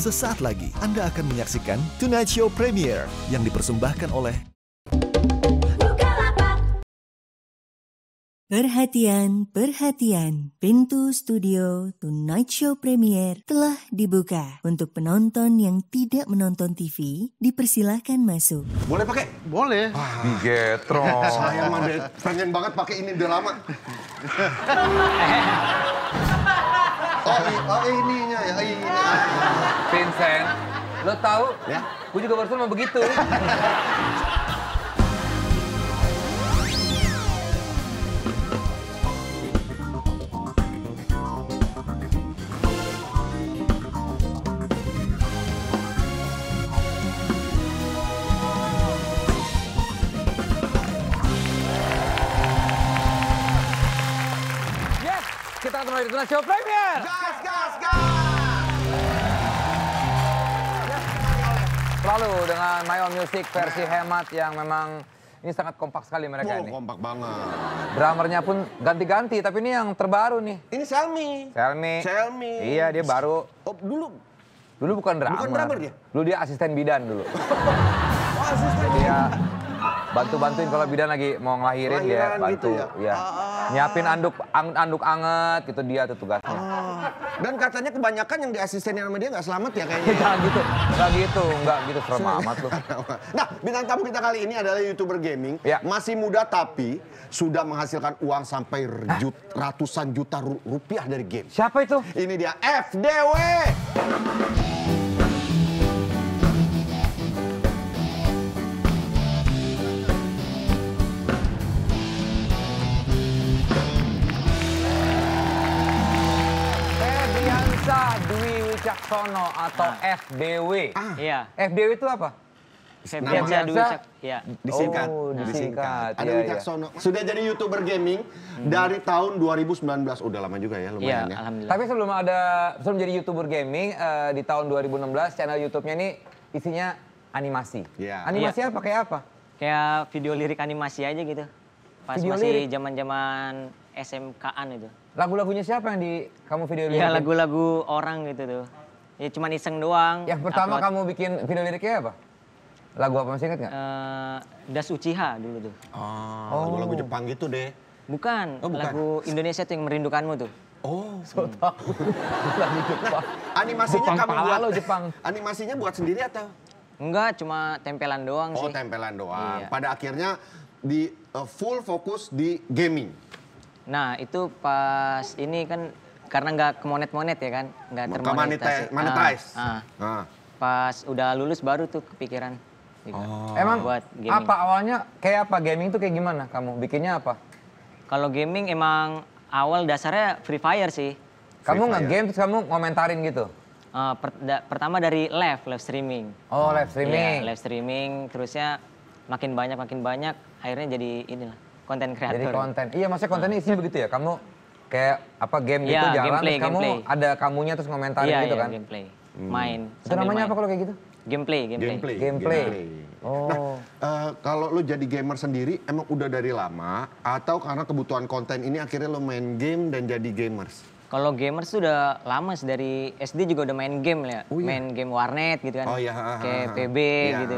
Sesaat lagi Anda akan menyaksikan Tonight Show Premiere yang dipersembahkan oleh Perhatian, perhatian. Pintu studio Tonight Show Premiere telah dibuka. Untuk penonton yang tidak menonton TV, dipersilahkan masuk. Boleh pakai? Boleh. Bigetron. Saya mah pengen banget pakai ini udah lama. Oh ininya ya, ini. Vincent, lo tahu? Ya? Gue juga barusan mau begitu. Kita ketemu di Tonight Show Premiere. Gas! Selalu dengan My Own Music versi hemat yang memang ini sangat kompak sekali mereka ini. Kompak banget. Drummernya pun ganti-ganti, tapi ini yang terbaru nih. Ini Selmi. Selmi. Iya, dia baru. Oh, Dulu bukan drummer. Bukan drummer dia? Dulu dia asisten bidan dulu. Oh, asisten. Dia bantu-bantuin kalau bidan lagi mau ngelahirin dia bantu. Gitu ya? Nyiapin anduk anget gitu dia tuh tugasnya. Dan katanya kebanyakan yang diasistenin sama dia nggak selamat ya kayaknya. Enggak gitu serem amat lu. Nah, bintang tamu kita kali ini adalah YouTuber gaming. Ya. Masih muda tapi sudah menghasilkan uang sampai ratusan juta rupiah dari game. Siapa itu? Ini dia FDW. Dwi Wicaksono atau FDW. Iya. FDW itu apa? Febriansyah Dwi Wicak. Iya. Disingkat. Disingkat. Ada Wicaksono. Sudah jadi YouTuber gaming dari tahun 2019. Udah lama juga ya lumayan ya. Alhamdulillah. Tapi sebelum jadi YouTuber gaming di tahun 2016 channel YouTube-nya ini isinya animasi. Iya. Animasinya pakai apa? Kayak video lirik animasi aja gitu. Pas Video masih lirik? zaman-zaman SMK-an itu. Lagu-lagunya siapa yang kamu video lirik? Ya lagu-lagu orang gitu tuh. Ya cuman iseng doang. Yang pertama upload. kamu bikin video liriknya apa? Lagu apa masih ingat nggak? Das Uchiha dulu tuh. Lagu-lagu Jepang gitu deh. Bukan, Oh, bukan. lagu Indonesia tuh yang merindukanmu tuh. Oh. So tahu. Lagu Jepang. Animasinya Jepang kamu pala buat lo, Jepang. Animasinya buat sendiri atau? Enggak, cuma tempelan doang Oh, sih. tempelan doang. Iya. Pada akhirnya di full fokus di gaming. Nah, itu pas ini kan karena nggak kemonet-monet ya kan, nggak termonetasi. Monetize. Pas udah lulus baru tuh kepikiran. Gitu. Emang buat gaming. apa awalnya kayak apa? Gaming itu kayak gimana kamu? Bikinnya apa? Kalau gaming emang awal dasarnya Free Fire sih. Kamu Fire. nge-game terus kamu ngomentarin gitu? Pertama dari live streaming. Oh, live streaming. Iya, live streaming, terusnya makin banyak, akhirnya jadi inilah konten kreator. Jadi konten. Iya, maksudnya kontennya isinya begitu ya? Kamu kayak apa game gitu Iya, jalan gameplay, terus kamu gameplay. ada kamunya terus ngomentarin gitu kan? Gameplay. Main. Itu sambil namanya main. apa kalau kayak gitu? Gameplay. Gameplay. Oh. Kalau lu jadi gamer sendiri, emang udah dari lama atau karena kebutuhan konten ini akhirnya lu main game dan jadi gamers? Kalau gamers tuh udah lama sih, dari SD juga udah main game ya. Oh, iya. Main game warnet gitu kan. Oh, iya. Kayak PB Iya, gitu.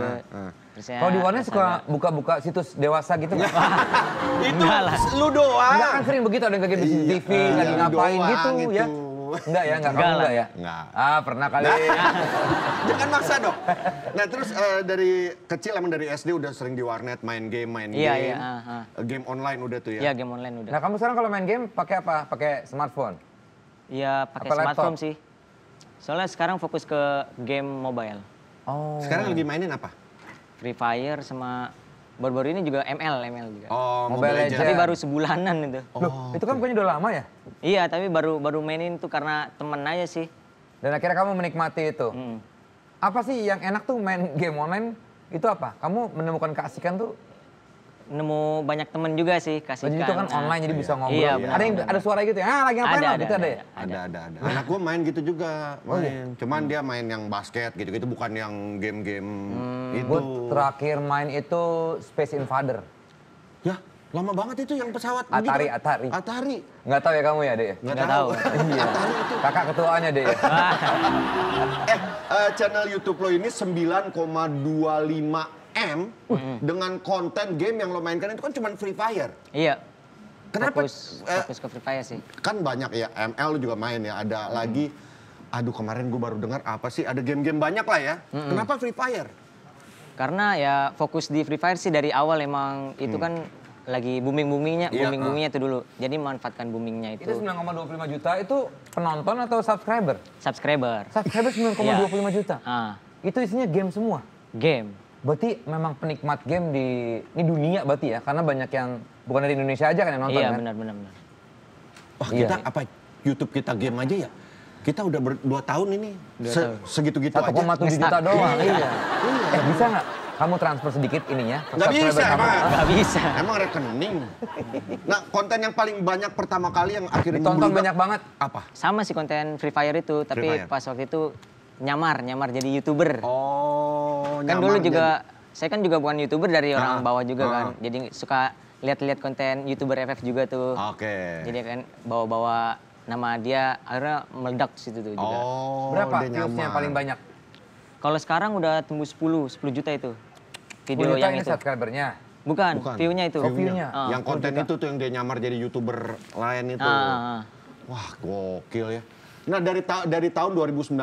Terusnya Kalau di warnet suka Saga. buka-buka situs dewasa gitu nggak? Itu Enggak lah. lu doang. Enggak kan sering begitu ada yang kayak di CCTV, lagi lu ngapain doang gitu itu. ya? Enggak ya, enggak Enggak kamu lah. enggak ya? Enggak. Ah, pernah kali. Jangan maksa dong. Nah terus dari kecil emang dari SD udah sering di warnet main game. Iya. Game online udah tuh ya? Iya, game online udah. Nah, kamu sekarang kalau main game pakai apa? Pakai smartphone? Iya, pakai Apa smartphone laptop? sih. Soalnya sekarang fokus ke game mobile. Oh. Sekarang lagi mainin apa? Free Fire sama baru-baru ini juga ML juga. Oh, Mobile Legends. Tapi baru sebulanan itu. Loh, itu kan bukannya udah lama ya? Iya, tapi baru mainin tuh karena temen aja sih. Dan akhirnya kamu menikmati itu. Hmm. Apa sih yang enak tuh main game online itu apa? Kamu menemukan keasikan tuh? Nemu banyak temen juga sih, kasihkan. Itu kan online jadi bisa ngobrol. Iya, Ada yang ada suara gitu ya? Ah, lagi ngapain lo? Gitu ada ya? Ada. Anak gua main gitu juga. Cuman dia main yang basket gitu-gitu, bukan yang game-game itu. Gue terakhir main itu Space Invader. Ya, Lama banget itu yang pesawat. Atari, gitu. Atari. Atari. Nggak tahu ya kamu ya, Dek? Nggak tahu. Iya. Atari itu. Kakak ketuanya, Dek. Channel YouTube lo ini 9,25 M dengan konten game yang lo mainkan itu kan cuma Free Fire. Iya. Kenapa? Fokus ke Free Fire sih. Kan banyak ya, ML lo juga main ya. Ada lagi, aduh kemarin gue baru dengar apa sih, ada game-game banyak lah ya. Kenapa Free Fire? Karena ya fokus di Free Fire sih dari awal emang itu kan lagi booming-boomingnya, Iya, booming-boomingnya itu dulu. Jadi manfaatkan boomingnya itu. Itu 9,25 juta itu penonton atau subscriber? Subscriber. Subscriber 9,25 juta? Ah, Itu isinya game semua? game. Berarti memang penikmat game di ini dunia berarti ya? Karena banyak yang bukan dari Indonesia aja kan yang nonton Iya kan? benar. Wah Iya. kita apa, YouTube kita game aja ya? Kita udah 2 tahun ini, tahun. segitu-gitu aja. 1,7 juta Nge-stuck. doang. Iya. Bisa nggak kamu transfer sedikit ininya? Nggak bisa subscriber kamu? emang. Nggak bisa. Emang rekening. Nah konten yang paling banyak pertama kali yang akhirnya Ditonton membludak banyak banget. apa? Sama sih konten Free Fire itu, tapi Fire. pas waktu itu nyamar jadi YouTuber. Oh, Kan nyamar dulu jadi- juga, saya kan juga bukan YouTuber dari orang bawah juga kan. Ah. Jadi suka lihat-lihat konten YouTuber FF juga tuh. Oke. Jadi kan bawa-bawa nama dia, akhirnya meledak situ tuh juga. Oh, Berapa dia viewsnya nyamar. paling banyak? Kalau sekarang udah tembus 10 juta itu. Video 10 juta yang ini itu. subscribernya. Bukan, Bukan. view-nya itu. Oh, view-nya. Ah. Yang konten itu tuh yang dia nyamar jadi YouTuber lain itu. Ah. Wah, gokil ya. Nah, dari tahun 2019,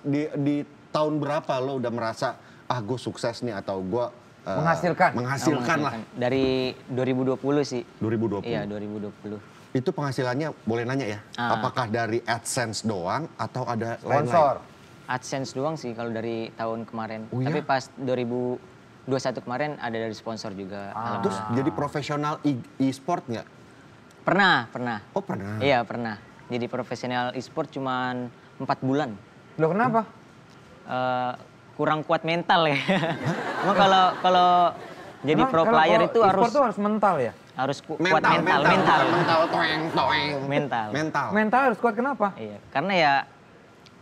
di tahun berapa lo udah merasa gue sukses nih atau gue Menghasilkan. menghasilkan lah. Dari 2020 sih. 2020. Iya, 2020. Itu penghasilannya boleh nanya ya? Apakah dari AdSense doang atau ada Sponsor. lain-lain? AdSense doang sih kalau dari tahun kemarin. Oh, iya? Tapi pas 2021 kemarin ada dari sponsor juga. Terus jadi profesional e-sport nggak? Pernah. Oh pernah. Iya, pernah. Jadi profesional e-sport cuman 4 bulan. Loh kenapa? Kurang kuat mental ya. Emang kalau jadi Emang pro kalau player itu e-sport harus tuh harus mental ya? harus kuat Mental, mental. toeng. Mental. Mental harus kuat kenapa? Iya, karena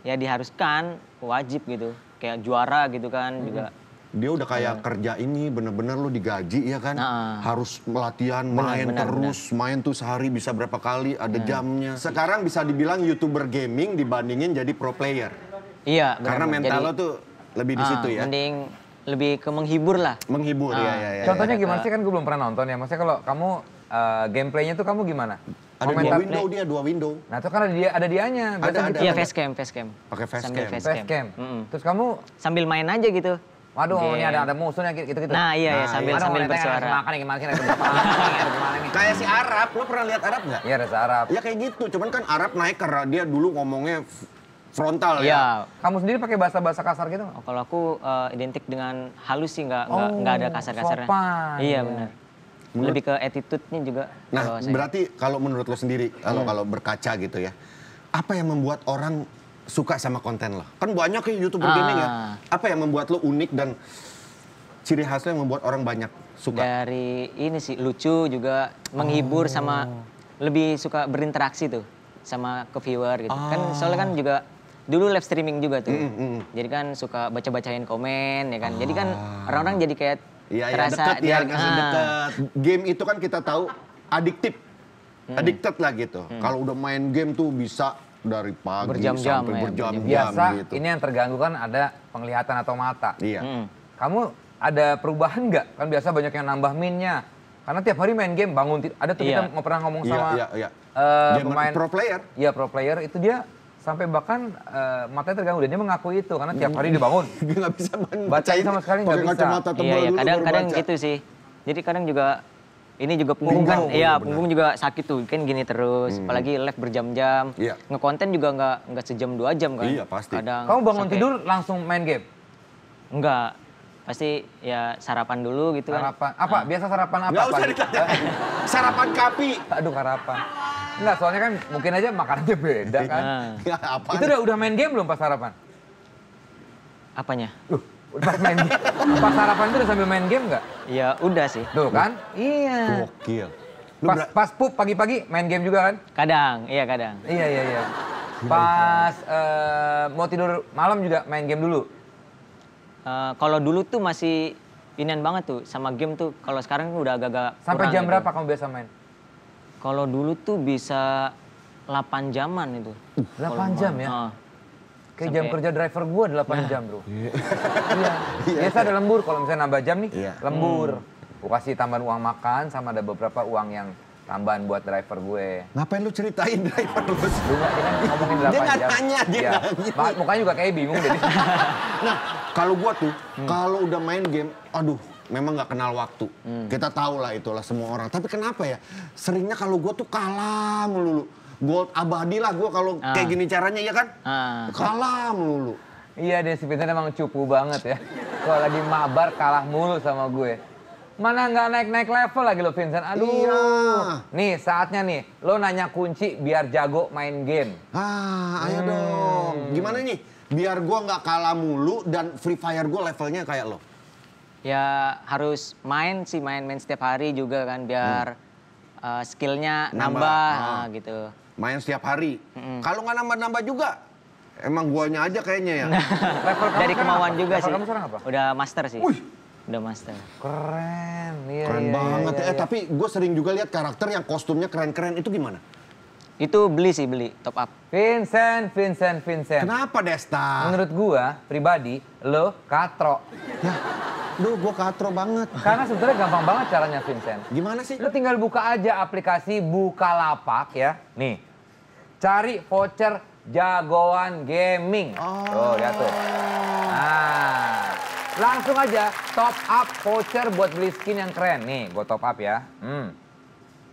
ya diharuskan wajib gitu. Kayak juara gitu kan juga. Dia udah kayak kerja ini bener-bener lu digaji ya kan? Harus latihan, main benar, terus, main tuh sehari bisa berapa kali, ada jamnya. Sekarang bisa dibilang YouTuber gaming dibandingin jadi pro player. Iya, benar. Karena mental lo tuh lebih di situ ya. Mending lebih ke menghibur lah. Menghibur ya. Contohnya gimana sih, kan gue belum pernah nonton ya. Maksudnya kalau kamu gameplaynya tuh kamu gimana? Ada Komentar- 2 window dia, 2 window. Nah itu kan ada dianya. Biasa Ada. gitu. Iya, facecam. Pakai Sambil facecam. Facecam. Mm-mm. Terus kamu, Sambil main aja gitu. waduh Game. ini ada musuhnya gitu-gitu. Nah, iya, Nah, sambil iya. sambil bersuara. Makan nih gimana sih, ada berapa lagi, ada gimana nih. Kayak si Arab, lo pernah lihat Arab nggak? Iya, rasa Arab. Ya kayak gitu, cuman kan Arab naik karena dia dulu ngomongnya frontal ya. Iya. Kamu sendiri pakai bahasa-bahasa kasar gitu nggak? Oh, kalau aku identik dengan halus sih, nggak ada kasar-kasarnya. sopan. Iya, benar. Lebih ke attitude-nya juga. Nah, kalau saya. berarti kalau menurut lo sendiri, kalau berkaca gitu ya, apa yang membuat orang suka sama konten lo? Kan banyak ya YouTuber gaming ya. Apa yang membuat lo unik dan ciri khasnya yang membuat orang banyak suka? Dari ini sih lucu juga, menghibur sama lebih suka berinteraksi tuh sama ke viewer gitu. Kan soalnya kan juga dulu live streaming juga tuh. Jadi kan suka baca-bacain komen ya kan. Jadi kan orang-orang jadi kayak Iya, terasa deket ya, kasih deket. Game itu kan kita tahu adiktif. Addicted lah gitu. Kalau udah main game tuh bisa dari pagi Berjam-jam sampai ya, berjam-jam Biasa gitu. ini yang terganggu kan ada penglihatan atau mata. Iya. Kamu ada perubahan nggak? Kan biasa banyak yang nambah minnya. Karena tiap hari main game bangun ada tuh kita Iya. pernah ngomong Iya, sama iya. Gamer pemain pro player. Iya, pro player itu dia sampai bahkan matanya terganggu dan dia mengakui itu karena tiap hari dibangun. Dia nggak bisa Bacain sama sekali nggak pakai bisa. kacamata tebal Iya, dulu kadang-kadang baru baca. gitu sih. Jadi kadang juga ini juga punggung kan, Punggung, iya bener. punggung juga sakit tuh, kan gini terus. Apalagi live berjam-jam, Iya. ngekonten juga nggak sejam 2 jam kan. Iya, pasti. Kadang Kamu bangun sampai- tidur langsung main game? Enggak, pasti ya sarapan dulu gitu kan. Sarapan apa? Biasa sarapan apa? Nggak usah pagi? ditanya. Sarapan kapi. Aduh, harapan. Enggak, soalnya kan mungkin aja makanannya beda kan. Ya, apa? Itu udah main game belum pas sarapan? Apanya? Pas main pas sarapan itu udah sambil main game nggak? Ya udah sih. Tuh kan? Iya. Gokil. Lu Pas pup pagi-pagi main game juga kan? Kadang, iya kadang. Iya. Pas mau tidur malam juga main game dulu. Kalau dulu tuh masih inian banget tuh sama game tuh. Kalau sekarang udah agak-agak Sampai kurang jam gitu. berapa kamu biasa main? Kalau dulu tuh bisa 8 jaman itu. 8 jam ya? Kayak jam kerja driver gue 8 jam bro. Iya. Biasa ada lembur kalau misalnya nambah jam nih, lembur. Gue kasih tambahan uang makan sama ada beberapa uang yang tambahan buat driver gue. Ngapain lu ceritain driver lu? Lu nggak kan ngomongin 8 Dia nggak jam. tanya, dia Iya. nggak gitu. Mukanya juga kayak bingung deh. Nah, kalau gua tuh, kalau udah main game, aduh, memang nggak kenal waktu. Kita tahu lah itulah semua orang. Tapi kenapa ya? Seringnya kalau gua tuh kalah melulu. Gold abadi lah gua kalau kayak gini caranya, ya kan? Kalah melulu. Iya deh, si Vincent emang cupu banget ya. Kalau lagi mabar kalah mulu sama gue. Mana nggak naik-naik level lagi lo Vincent, aduh. Iya. Nih saatnya nih, lo nanya kunci biar jago main game. Ayo dong. Gimana nih? Biar gua nggak kalah mulu dan Free Fire gua levelnya kayak lo. Ya harus main setiap hari juga kan biar skillnya nambah gitu. Main setiap hari. Kalau nggak nambah-nambah juga, emang guanya aja kayaknya ya. Level kamu Dari sekarang kemauan apa? juga Level sih. kamu sekarang apa? Udah master sih. Wih. Udah master. Keren, iya, Keren iya, banget iya, ya. iya. Tapi gue sering juga lihat karakter yang kostumnya keren-keren. Itu gimana? Itu beli top up. Vincent. Kenapa Desta? Menurut gua pribadi, lo katro. Ya, duh gue katro banget. Karena sebetulnya gampang banget caranya Vincent. Gimana sih? Lo tinggal buka aja aplikasi Bukalapak ya. Nih, cari voucher jagoan gaming. Tuh, lihat tuh. Nah, langsung aja top up voucher buat beli skin yang keren. Nih, gue top up ya.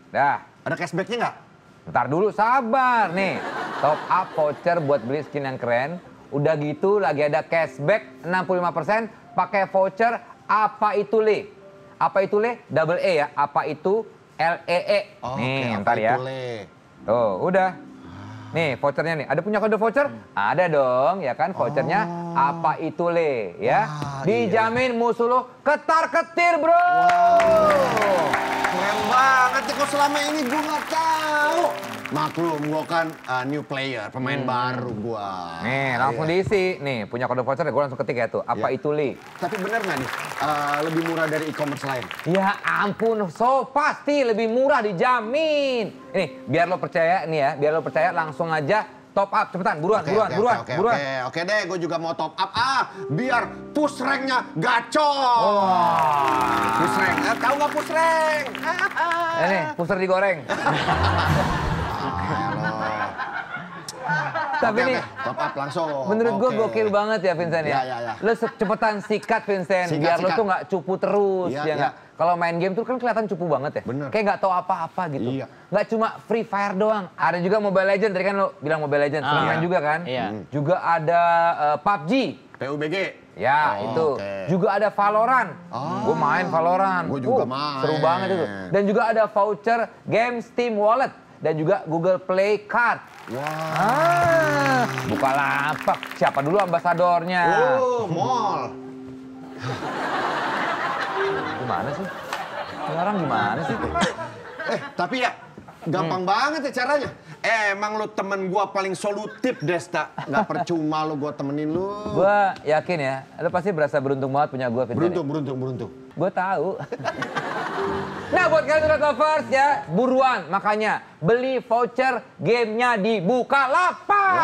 Dah. Ada cashbacknya nggak? Ntar dulu sabar nih. Top up voucher buat beli skin yang keren. Udah gitu lagi ada cashback 65% pakai voucher apa itu Le? Apa itu Le? Double E ya. Apa itu LEE. Nih, oke, ntar apa ya. itu, Le? Tuh, udah. Nih, vouchernya nih. Ada punya kode voucher? Ada dong, ya kan? Vouchernya apa itu Le, ya? Wah, Dijamin musuh lo ketar-ketir, bro. Keren banget ya, kok selama ini gue nggak tahu. Maklum, gue kan new player, pemain baru gue. Nih, langsung diisi. Nih, punya kode voucher, gue langsung ketik ya tuh. Apa Iya. itu Le? Tapi bener nggak nih, lebih murah dari e-commerce lain? Ya ampun, so pasti lebih murah dijamin. Nih, biar lo percaya nih ya, biar lo percaya langsung aja top up cepetan, buruan. Oke deh, gue juga mau top up. Biar push rank-nya gacor. Push rank, tahu nggak push rank? Nih, puser digoreng. Tapi Oke, nih, top up langsung. menurut gue Oke. gokil banget ya Vincent ya. Ya. Lo cepetan sikat Vincent, Sikat, biar lo sikat. tuh nggak cupu terus. Iya, Ya iya. nggak? Kalau main game tuh kan kelihatan cupu banget ya. Bener. Kayak nggak tahu apa-apa gitu. Iya. Nggak cuma Free Fire doang. Ada juga Mobile Legends, tadi kan lo bilang Mobile Legends. Sering main juga kan? Iya. Juga ada PUBG. PUBG. Ya, itu. oke. Juga ada Valorant. Gue main Valorant. Gua juga main. Seru banget itu. Dan juga ada voucher game Steam Wallet. Dan juga Google Play Card. Wah. Bukalapak. Siapa dulu ambasadornya? Mall. Gimana sih? Ini orang gimana sih? Tapi ya gampang banget ya caranya. Emang lu temen gua paling solutif, Desta. Nggak percuma lu gua temenin lu. Gue yakin ya, lo pasti berasa beruntung banget punya gue, Vincent. Beruntung. Gue tahu. Nah, buat kalian Surat Lovers ya, buruan. Makanya beli voucher gamenya di Bukalapak.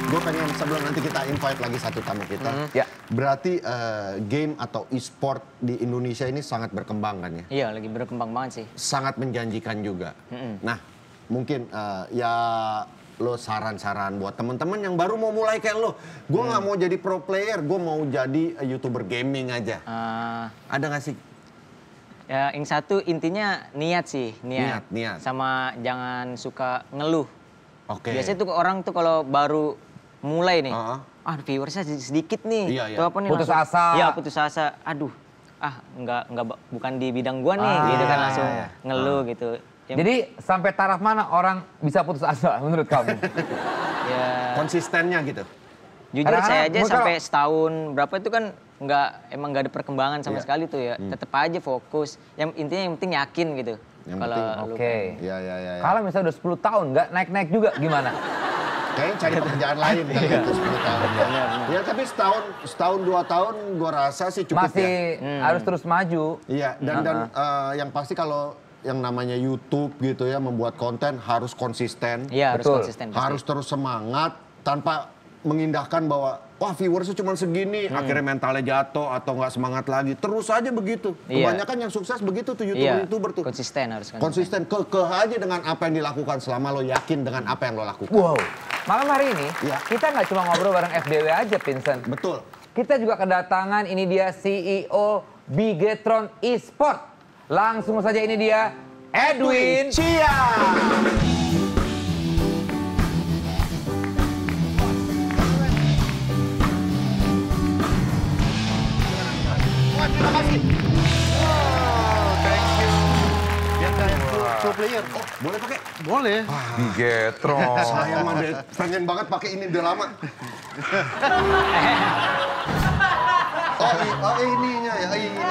Gue pengen sebelum nanti kita invite lagi satu tamu kita. Ya. Berarti game atau e-sport di Indonesia ini sangat berkembang kan ya? Iya, lagi berkembang banget sih. Sangat menjanjikan juga. Nah, mungkin ya lo saran-saran buat temen-temen yang baru mau mulai kayak lo. Gue nggak mau jadi pro player, gue mau jadi YouTuber gaming aja. Ada nggak sih? Ya, yang satu intinya niat sih, niat. Niat. Sama jangan suka ngeluh. Oke. Biasanya tuh orang tuh kalau baru mulai nih, viewersnya sedikit nih. Iya. Tuh apa nih, Putus langsung- asa. Iya, putus asa. Aduh, enggak bukan di bidang gua nih, gitu kan langsung ngeluh gitu. Ya, Jadi sampai taraf mana orang bisa putus asa menurut kamu? ya Konsistennya gitu. jujur Karena saya aja kalau- sampai setahun berapa itu kan emang nggak ada perkembangan sama Iya. sekali tuh ya. Tetap aja fokus. Yang intinya yang penting yakin gitu. Yang Kalau penting, lu Oke. Iya. Kalau misalnya udah 10 tahun nggak naik-naik juga gimana? Kayaknya cari pekerjaan lain kan itu 10 tahun. Ya tapi setahun 2 tahun gue rasa sih cukup Masih harus terus maju. Iya, dan yang pasti kalau yang namanya YouTube gitu ya, membuat konten harus konsisten. Iya, harus Betul. konsisten. pasti. Harus terus semangat tanpa mengindahkan bahwa wah viewersnya cuma segini, akhirnya mentalnya jatuh atau nggak semangat lagi. Terus aja begitu. Iya. Kebanyakan yang sukses begitu tuh Iya, YouTuber tuh. konsisten harus konsisten. Konsisten, kekeh aja dengan apa yang dilakukan selama lo yakin dengan apa yang lo lakukan. Wow. Malam hari ini Iya. kita nggak cuma ngobrol bareng FDW aja, Vincent. Betul. Kita juga kedatangan ini dia CEO Bigetron Esport. Langsung saja ini dia Edwin Cia. Terima kasih. Thank you. Biar kayak pro player. Oh, boleh pakai? Boleh. Bigetron. Saya mah pengen banget pakai ini udah lama. Oh ininya ya, ini.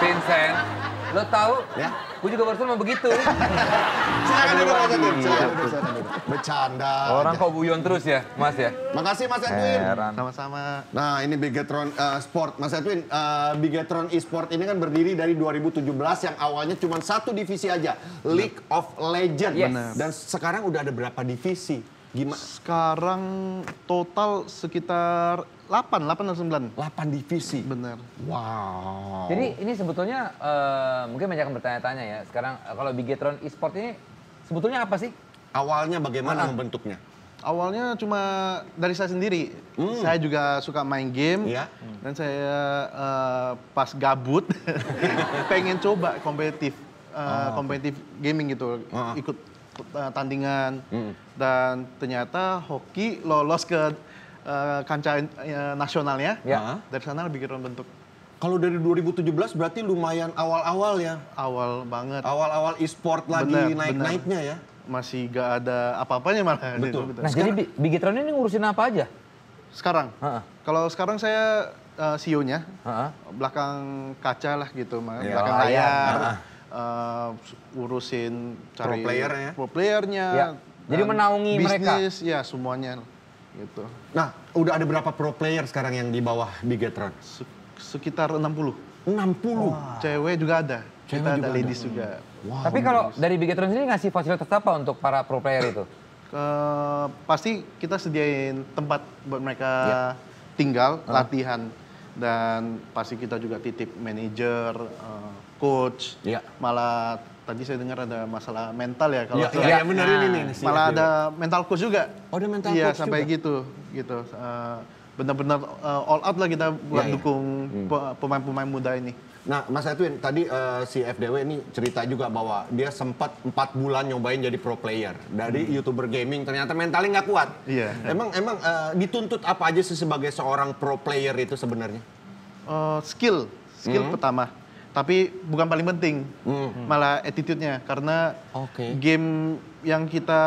Vincent, lo tahu? Ya. Gue juga barusan mau begitu. Silakan duduk Mas Edwin. Silakan duduk. Bercanda. Orang aja. kok guyon terus ya, Mas ya? Makasih Mas Edwin. Heran. Sama-sama. Nah ini Bigetron Sport, Mas Edwin, Bigetron Esport ini kan berdiri dari 2017 yang awalnya cuma satu divisi aja, League of Legends. Yes. Benar. Dan sekarang udah ada berapa divisi? Gimana? Sekarang total sekitar 8 atau 9. 8 divisi. Benar. Wow. Jadi ini sebetulnya mungkin banyak yang bertanya-tanya ya. Sekarang kalau Bigetron Esport ini sebetulnya apa sih? Awalnya bagaimana membentuknya? Awalnya cuma dari saya sendiri. Saya juga suka main game. Iya. Dan saya pas gabut pengen coba kompetitif gaming gitu. Ikut tandingan. Dan ternyata hoki lolos ke kancah nasionalnya. Ya. Dari sana Bigetron bentuk. Kalau dari 2017 berarti lumayan awal-awal ya? Awal banget. Awal-awal e-sport lagi Benar, naik-naiknya ya? Masih gak ada apa-apanya malah. Betul. Nah jadi Bigetron ini ngurusin apa aja? Sekarang? Heeh. Kalau sekarang saya CEO-nya, Heeh. belakang kaca lah gitu, Iya, belakang layar. layar, urusin cari playernya. pro playernya, Ya. Jadi dan menaungi mereka? bisnis, ya semuanya gitu. Nah, udah ada berapa pro player sekarang yang di bawah Bigetron? Sekitar 60. 60. Cewek juga ada, Cewek kita juga ada ada. ladies juga. Tapi kalau dari Bigetron sendiri ngasih fasilitas apa untuk para pro player itu? Pasti kita sediain tempat buat mereka Ya. tinggal, latihan. Dan pasti kita juga titip manajer, coach. Ya. Malah tadi saya dengar ada masalah mental ya. Kalau Iya, benar ini nih. si malah FDW. ada mental coach juga. Oh, ada mental iya, coach sampai juga? gitu. Benar-benar all out lah kita buat Iya, iya. dukung pemain-pemain muda ini. Nah, Mas Edwin, tadi si FDW ini cerita juga bahwa dia sempat 4 bulan nyobain jadi pro player. Dari YouTuber gaming, ternyata mentalnya nggak kuat. Iya. Emang dituntut apa aja sih sebagai seorang pro player itu sebenarnya? Skill pertama. Tapi bukan paling penting, malah attitude-nya. Karena Oke. game yang kita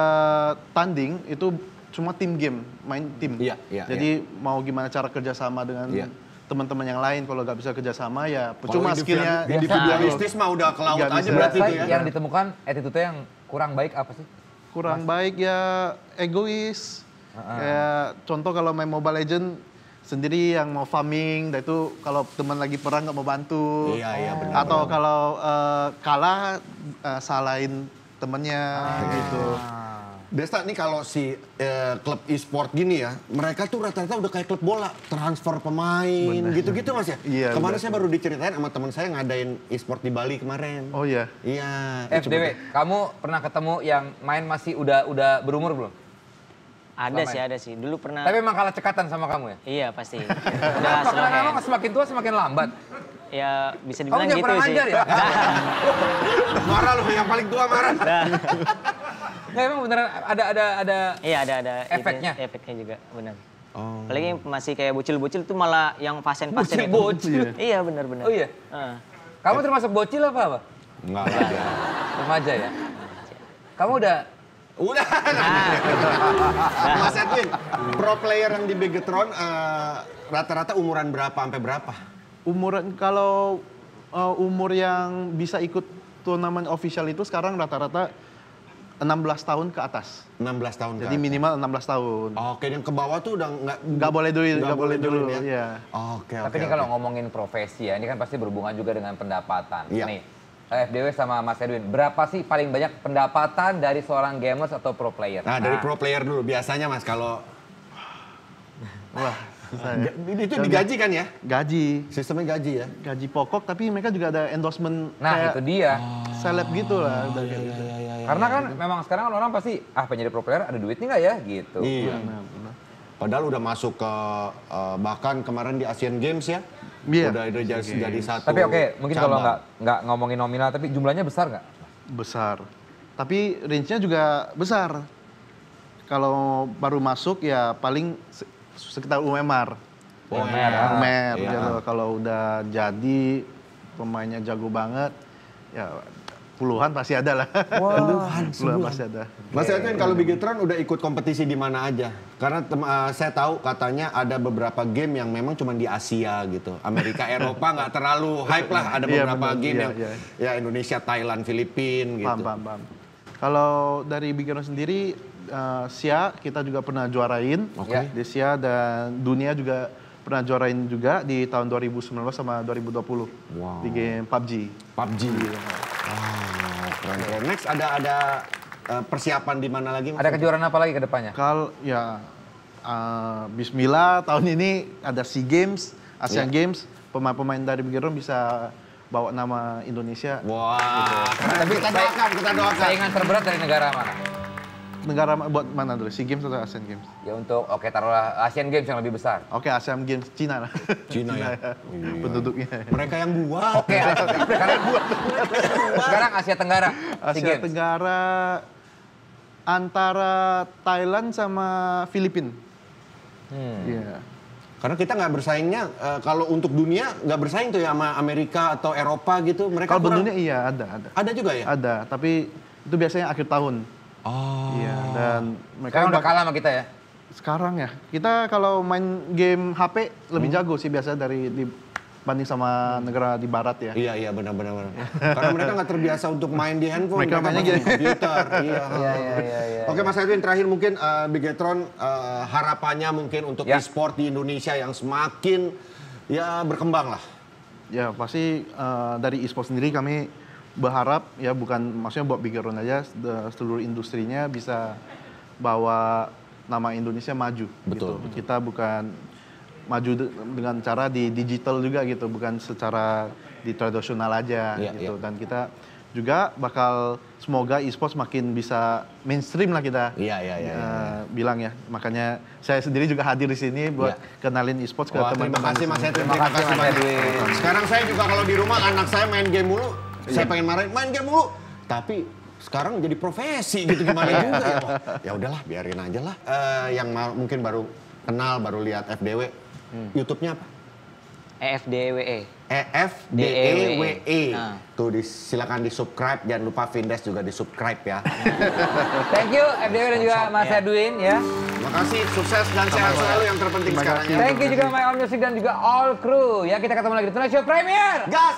tanding itu cuma tim game, main tim. Iya, iya, Jadi mau gimana cara kerjasama dengan Iya. teman-teman yang lain, kalau nggak bisa kerjasama ya percuma Kalau skillnya. individualistis mah udah ke laut Nggak aja bisa. berarti Biasa itu ya. yang ditemukan attitude-nya yang kurang baik apa sih? Kurang baik ya egois. Kayak contoh kalau main Mobile Legend sendiri yang mau farming, dan itu kalau teman lagi perang nggak mau bantu. Iya, benar. Atau kalau kalah salahin temennya gitu. Desta nih kalau si klub e-sport gini ya, mereka tuh rata-rata udah kayak klub bola, transfer pemain, gitu-gitu Mas ya. Iya, Kemarin benar. saya baru diceritain sama teman saya ngadain e-sport di Bali kemarin. Oh iya. Iya. FDW, kamu pernah ketemu yang main masih udah berumur belum? Ada sih. Dulu pernah. Tapi emang kalah cekatan sama kamu ya? Iya pasti. Udah Kenapa? slow Karena hand. memang semakin tua semakin lambat. Ya bisa Kamu dibilang jangan gitu pernah sih. ngajar ya? Marah lu, yang paling tua marah. Nggak, emang beneran ada Iya ada Efeknya? efeknya juga benar. Oh. Apalagi yang masih kayak bocil-bocil tuh malah yang pasien-pasien itu. bocil-bocil. Iya benar-benar. Oh iya? Heeh. Kamu termasuk bocil apa? Enggak lah. Remaja ya? Kamu udah Udah. Mas Edwin, pro player yang di Bigetron rata-rata umuran berapa sampai berapa? Kalau umur yang bisa ikut turnamen official itu sekarang rata-rata 16 tahun ke atas. 16 tahun Jadi minimal 16 tahun. Oke, yang ke bawah tuh udah Nggak boleh dulu, nggak boleh dulu. ya. Iya. Oke, Tapi ini kalau ngomongin profesi ya, ini kan pasti berhubungan juga dengan pendapatan. Iya. Nih, FDW sama Mas Edwin, berapa sih paling banyak pendapatan dari seorang gamers atau pro player? Nah, dari pro player dulu. Biasanya Mas kalau Wah, susah ya. itu digaji kan ya? Gaji. Sistemnya gaji ya? Gaji pokok, tapi mereka juga ada endorsement Nah, kayak itu dia. seleb gitu lah. udah kayak gitu. Karena kan memang sekarang orang pasti, pengen jadi pro player ada duitnya nggak ya? Gitu. Iya. Benar. Padahal udah masuk ke bahkan kemarin di Asian Games ya. Iya. Udah jadi satu. Tapi oke, mungkin kalau cabang. nggak ngomongin nominal, tapi jumlahnya besar nggak? Besar. Tapi range-nya juga besar. Kalau baru masuk ya paling sekitar UMR. UMR. UMR Iya. gitu. Kalau udah jadi pemainnya jago banget, ya puluhan pasti ada lah. Puluhan pasti ada. Mas Edwin, kalau Bigetron udah ikut kompetisi di mana aja? Karena saya tahu katanya ada beberapa game yang memang cuma di Asia gitu. Amerika, Eropa nggak terlalu hype lah. Ada Iya, beberapa bener. game Iya, yang iya. ya Indonesia, Thailand, Filipina gitu. Paham. Kalau dari Bigetron sendiri, SIA kita juga pernah juarain. Oke. Di SIA dan dunia juga pernah juarain juga di tahun 2019 sama 2020 Wow. di game PUBG. PUBG. Wow, keren. Next ada persiapan di mana lagi? Mas? Ada kejuaraan apa lagi ke depannya? Kalau ya Bismillah tahun ini ada SEA Games, Asian Iya. Games, pemain-pemain dari Bigetron bisa bawa nama Indonesia. Wah, Tapi kita doakan. Saingan terberat dari negara mana? Negara buat mana dulu? SEA Games atau Asian Games? Ya untuk, taruhlah Asian Games yang lebih besar. Oke, Asian Games Cina lah. Cina ya? Penduduknya. Mereka yang buat. Oke, sekarang Asia Tenggara. SEA Asia Games. Tenggara antara Thailand sama Filipina. Iya. Karena kita nggak bersaingnya, kalau untuk dunia nggak bersaing tuh ya sama Amerika atau Eropa gitu. Mereka Kalau kurang- dunia iya ada. Ada juga ya? Ada, tapi itu biasanya akhir tahun. Oh. Iya, dan mereka Sekarang udah kalah sama kita ya? sekarang ya. Kita kalau main game HP lebih jago sih biasa dibanding sama negara di barat ya. Iya benar. Karena mereka nggak terbiasa untuk main di handphone, Mereka mainnya main di gitu. komputer. Iya. Iya. Oke Mas Edwin, terakhir mungkin Bigetron harapannya mungkin untuk Ya. e-sport di Indonesia yang semakin ya berkembang lah. Ya pasti dari e-sport sendiri kami berharap ya maksudnya buat Bigetron aja seluruh industrinya bisa bawa nama Indonesia maju. Betul. Gitu. Kita bukan maju dengan cara di digital juga gitu, bukan secara di tradisional aja gitu. Dan kita juga bakal semoga e-sport semakin bisa mainstream lah kita. Iya. Bilang ya. Makanya saya sendiri juga hadir di sini buat kenalin e-sport ke Wah, terima teman-teman. kasih Mas Edwin. Terima kasih, Mas banyak. Edwin. Sekarang saya juga kalau di rumah anak saya main game mulu, saya pengen marahin main game mulu. Tapi sekarang jadi profesi gitu gimana juga ya. Wah, ya udahlah biarin aja lah. Yang mungkin baru kenal, baru lihat FDW, YouTube-nya apa? EFDWE. EFDEWE. Nah. Tuh silakan di-subscribe, jangan lupa Vindes juga di-subscribe ya. Thank you FDW dan juga Mas Edwin ya. Terima kasih, sukses dan sehat selalu yang terpenting Terima sekarang kasih. ya. Thank you juga My Own Music dan juga all crew ya. Kita ketemu lagi di Tonight Show Premier. Gas!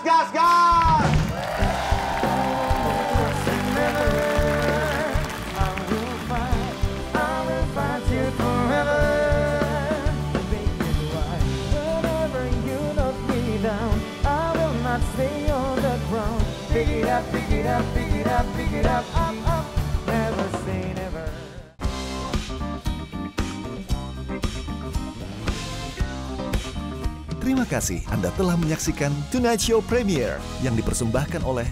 Whenever you knock me down, I will not stay on the ground. Pick it up, pick it up, pick it up, pick it up, up. Never say never. Terima kasih Anda telah menyaksikan Tonight Show Premier yang dipersembahkan oleh